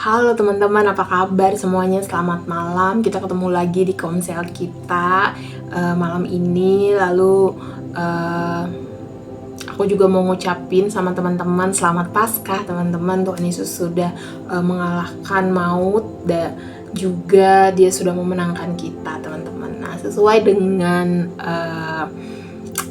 Halo teman-teman, apa kabar semuanya? Selamat malam. Kita ketemu lagi di Komsel kita malam ini. Lalu aku juga mau ngucapin sama teman-teman selamat Paskah teman-teman. Tuhan Yesus sudah mengalahkan maut dan juga Dia sudah memenangkan kita teman-teman. Nah, sesuai dengan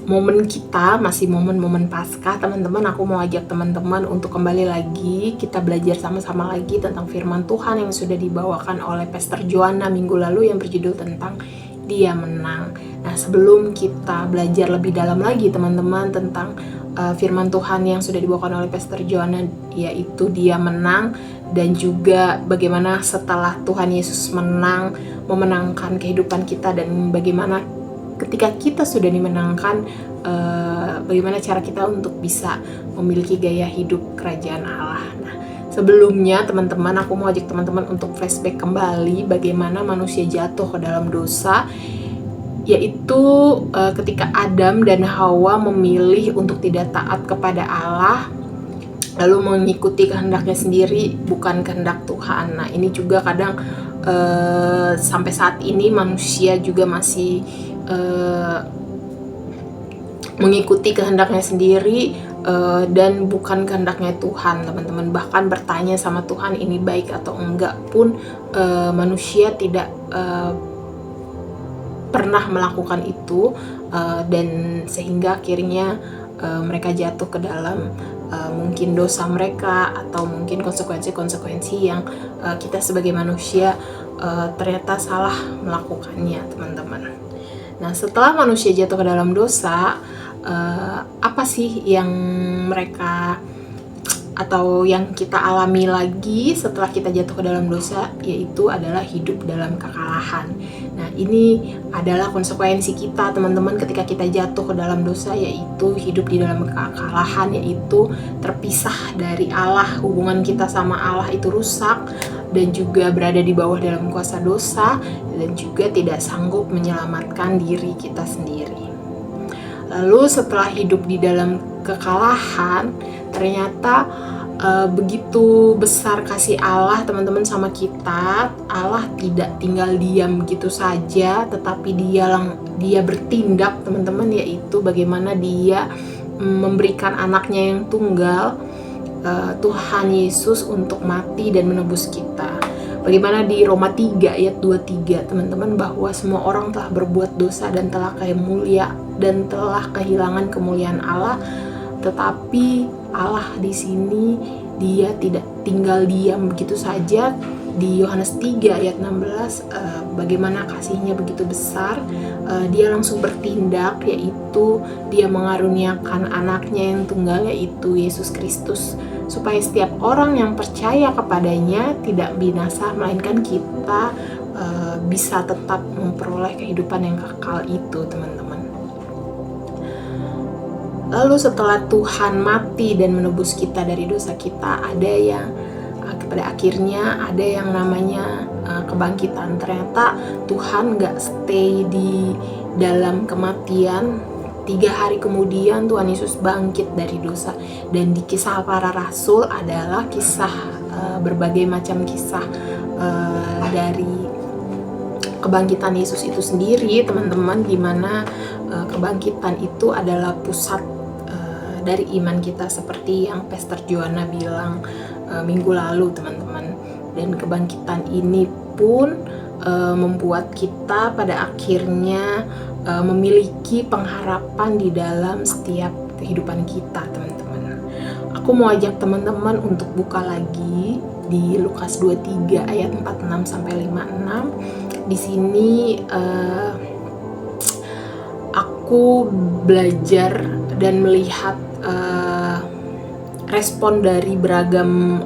momen kita, masih momen-momen Paskah teman-teman, aku mau ajak teman-teman untuk kembali lagi, kita belajar sama-sama lagi tentang firman Tuhan yang sudah dibawakan oleh Pastor Joanna minggu lalu yang berjudul tentang Dia Menang. Nah, sebelum kita belajar lebih dalam lagi teman-teman tentang firman Tuhan yang sudah dibawakan oleh Pastor Joanna, yaitu Dia Menang, dan juga bagaimana setelah Tuhan Yesus memenangkan kehidupan kita, dan bagaimana ketika kita sudah dimenangkan, bagaimana cara kita untuk bisa memiliki gaya hidup kerajaan Allah. Nah, sebelumnya teman-teman, aku mau ajak teman-teman untuk flashback kembali bagaimana manusia jatuh ke dalam dosa, yaitu ketika Adam dan Hawa memilih untuk tidak taat kepada Allah, lalu mengikuti kehendaknya sendiri, bukan kehendak Tuhan. Nah, ini juga kadang sampai saat ini manusia juga masih mengikuti kehendaknya sendiri dan bukan kehendaknya Tuhan teman-teman. Bahkan bertanya sama Tuhan ini baik atau enggak pun manusia tidak pernah melakukan itu, dan sehingga akhirnya mereka jatuh ke dalam mungkin dosa mereka atau mungkin konsekuensi-konsekuensi yang kita sebagai manusia ternyata salah melakukannya teman-teman. Nah, setelah manusia jatuh ke dalam dosa, apa sih yang mereka atau yang kita alami lagi setelah kita jatuh ke dalam dosa, yaitu adalah hidup dalam kekalahan. Nah, ini adalah konsekuensi kita teman-teman ketika kita jatuh ke dalam dosa, yaitu hidup di dalam kekalahan, yaitu terpisah dari Allah, hubungan kita sama Allah itu rusak, dan juga berada di bawah dalam kuasa dosa, dan juga tidak sanggup menyelamatkan diri kita sendiri. Lalu setelah hidup di dalam kekalahan, ternyata begitu besar kasih Allah teman-teman sama kita. Allah tidak tinggal diam gitu saja, tetapi dia bertindak teman-teman, yaitu bagaimana Dia memberikan anaknya yang tunggal, Tuhan Yesus, untuk mati dan menebus kita. Bagaimana di Roma 3 ayat 23 teman-teman, bahwa semua orang telah berbuat dosa dan telah kehilangan kemuliaan Allah. Tetapi Allah di sini Dia tidak tinggal diam begitu saja. Di Yohanes 3 ayat 16, bagaimana kasihnya begitu besar, Dia langsung bertindak, yaitu Dia mengaruniakan anaknya yang tunggal, yaitu Yesus Kristus, supaya setiap orang yang percaya kepadanya tidak binasa, melainkan kita bisa tetap memperoleh kehidupan yang kekal itu teman-teman. Lalu setelah Tuhan mati dan menebus kita dari dosa kita, pada akhirnya ada yang namanya kebangkitan. Ternyata Tuhan gak stay di dalam kematian. 3 hari kemudian Tuhan Yesus bangkit dari dosa. Dan di Kisah Para Rasul adalah kisah berbagai macam kisah dari kebangkitan Yesus itu sendiri teman-teman, dimana kebangkitan itu adalah pusat dari iman kita, seperti yang Pastor Joanna bilang minggu lalu teman-teman. Dan kebangkitan ini pun membuat kita pada akhirnya memiliki pengharapan di dalam setiap kehidupan kita teman-teman. Aku mau ajak teman-teman untuk buka lagi di Lukas 23 ayat 46 sampai 56. Di sini aku belajar dan melihat respon dari beragam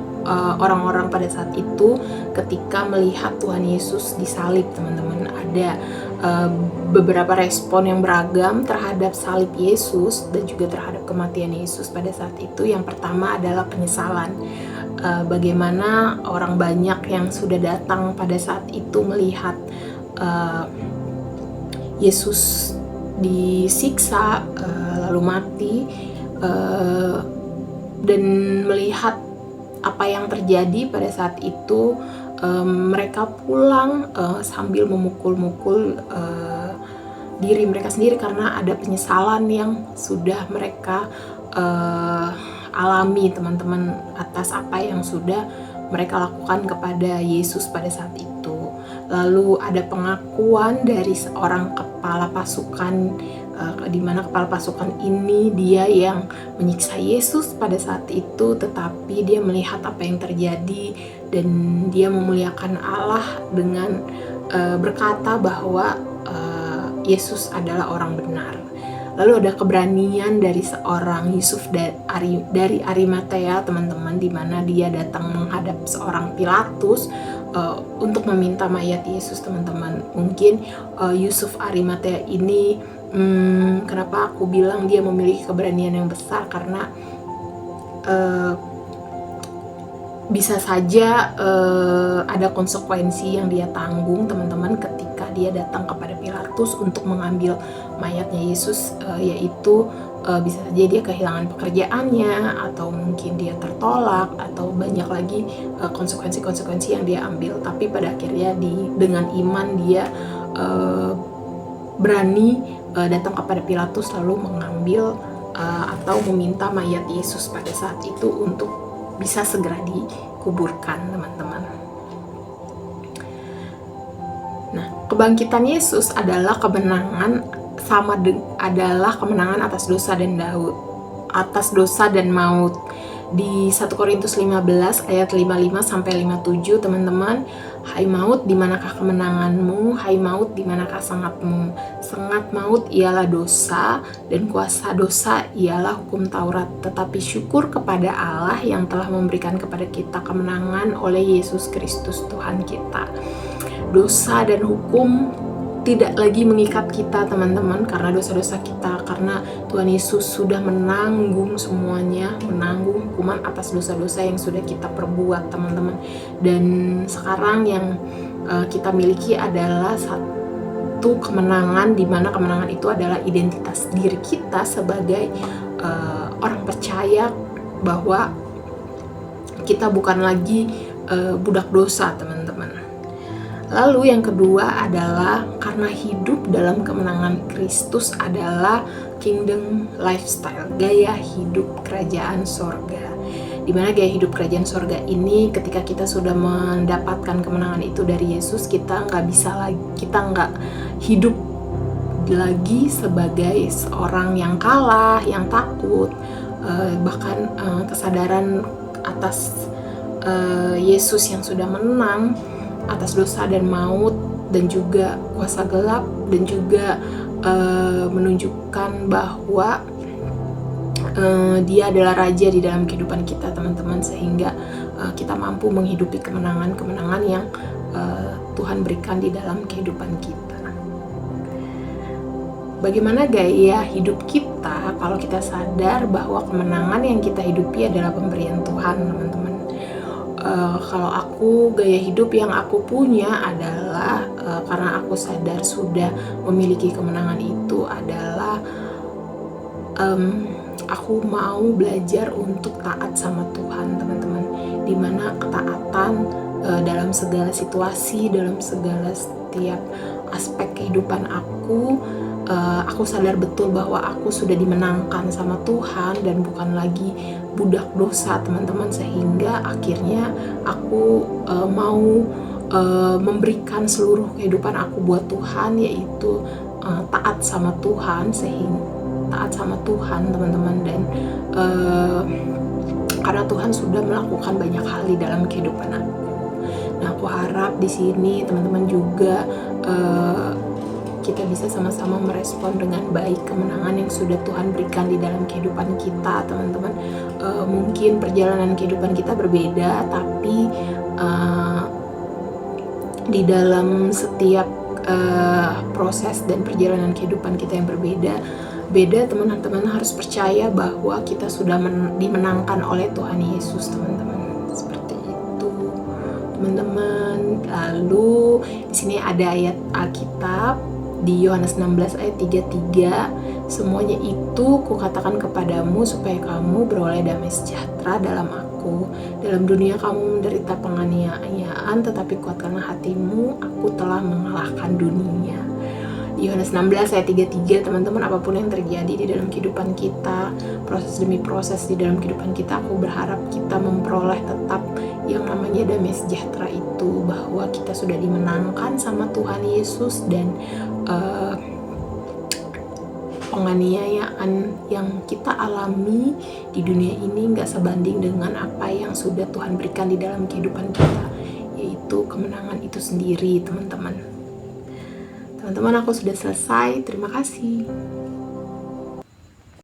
orang-orang pada saat itu ketika melihat Tuhan Yesus disalib teman-teman. Ada beberapa respon yang beragam terhadap salib Yesus dan juga terhadap kematian Yesus pada saat itu. Yang pertama adalah penyesalan. Bagaimana orang banyak yang sudah datang pada saat itu melihat Yesus disiksa lalu mati, dan melihat apa yang terjadi pada saat itu, mereka pulang sambil memukul-mukul diri mereka sendiri karena ada penyesalan yang sudah mereka alami, teman-teman, atas apa yang sudah mereka lakukan kepada Yesus pada saat itu. Lalu ada pengakuan dari seorang kepala pasukan, di mana kepala pasukan ini dia yang menyiksa Yesus pada saat itu, tetapi dia melihat apa yang terjadi dan dia memuliakan Allah dengan berkata bahwa Yesus adalah orang benar. Lalu ada keberanian dari seorang Yusuf dari Arimatea, teman-teman, di mana dia datang menghadap seorang Pilatus untuk meminta mayat Yesus, teman-teman. Mungkin Yusuf Arimatea ini, kenapa aku bilang dia memiliki keberanian yang besar, karena bisa saja ada konsekuensi yang dia tanggung, teman-teman, ketika dia datang kepada Pilatus untuk mengambil mayatnya Yesus, yaitu bisa saja dia kehilangan pekerjaannya, atau mungkin dia tertolak, atau banyak lagi konsekuensi-konsekuensi yang dia ambil. Tapi pada akhirnya dengan iman dia berani datang kepada Pilatus lalu mengambil atau meminta mayat Yesus pada saat itu untuk bisa segera dikuburkan, teman-teman. Nah, kebangkitan Yesus adalah kemenangan atas dosa dan maut. Di 1 Korintus 15 ayat 55 sampai 57, teman-teman, hai maut, di manakah kemenanganmu? Hai maut, di manakah sengatmu? Sengat maut ialah dosa, dan kuasa dosa ialah hukum Taurat. Tetapi syukur kepada Allah yang telah memberikan kepada kita kemenangan oleh Yesus Kristus Tuhan kita. Dosa dan hukum tidak lagi mengikat kita, teman-teman, karena dosa-dosa kita, karena Tuhan Yesus sudah menanggung semuanya, menanggung hukuman atas dosa-dosa yang sudah kita perbuat, teman-teman. Dan sekarang yang kita miliki adalah satu kemenangan, di mana kemenangan itu adalah identitas diri kita sebagai orang percaya, bahwa kita bukan lagi budak dosa, teman-teman. Lalu yang kedua adalah karena hidup dalam kemenangan Kristus adalah kingdom lifestyle, gaya hidup kerajaan sorga. Dimana gaya hidup kerajaan sorga ini, ketika kita sudah mendapatkan kemenangan itu dari Yesus, kita nggak hidup lagi sebagai seorang yang kalah, yang takut, bahkan kesadaran atas Yesus yang sudah menang atas dosa dan maut, dan juga kuasa gelap, dan juga menunjukkan bahwa dia adalah raja di dalam kehidupan kita, teman-teman, sehingga kita mampu menghidupi kemenangan-kemenangan yang Tuhan berikan di dalam kehidupan kita. Bagaimana gaya hidup kita kalau kita sadar bahwa kemenangan yang kita hidupi adalah pemberian Tuhan, teman-teman? Kalau aku, gaya hidup yang aku punya adalah karena aku sadar sudah memiliki kemenangan itu adalah aku mau belajar untuk taat sama Tuhan, teman-teman. Dimana ketaatan dalam segala situasi, dalam segala setiap aspek kehidupan aku sadar betul bahwa aku sudah dimenangkan sama Tuhan dan bukan lagi budak dosa, teman-teman, sehingga akhirnya aku mau memberikan seluruh kehidupan aku buat Tuhan, yaitu taat sama Tuhan, teman-teman. Dan karena Tuhan sudah melakukan banyak hal di dalam kehidupan aku. Nah, aku harap di sini teman-teman juga kita bisa sama-sama merespon dengan baik kemenangan yang sudah Tuhan berikan di dalam kehidupan kita, teman-teman. Mungkin perjalanan kehidupan kita berbeda, tapi di dalam setiap proses dan perjalanan kehidupan kita yang berbeda, teman-teman harus percaya bahwa kita sudah dimenangkan oleh Tuhan Yesus, teman-teman. Seperti itu, teman-teman. Lalu di sini ada ayat Alkitab di Yohanes 16 ayat 33, semuanya itu kukatakan kepadamu supaya kamu beroleh damai sejahtera dalam aku anakku, dalam dunia kamu menderita penganiayaan, tetapi kuatkanlah hatimu, aku telah mengalahkan dunia. Yohanes 16 ayat 33, teman-teman, apapun yang terjadi di dalam kehidupan kita, proses demi proses di dalam kehidupan kita, aku berharap kita memperoleh tetap yang namanya damai sejahtera itu, bahwa kita sudah dimenangkan sama Tuhan Yesus, dan penganiayaan yang kita alami di dunia ini gak sebanding dengan apa yang sudah Tuhan berikan di dalam kehidupan kita, yaitu kemenangan itu sendiri, teman-teman. Teman-teman, aku sudah selesai. Terima kasih.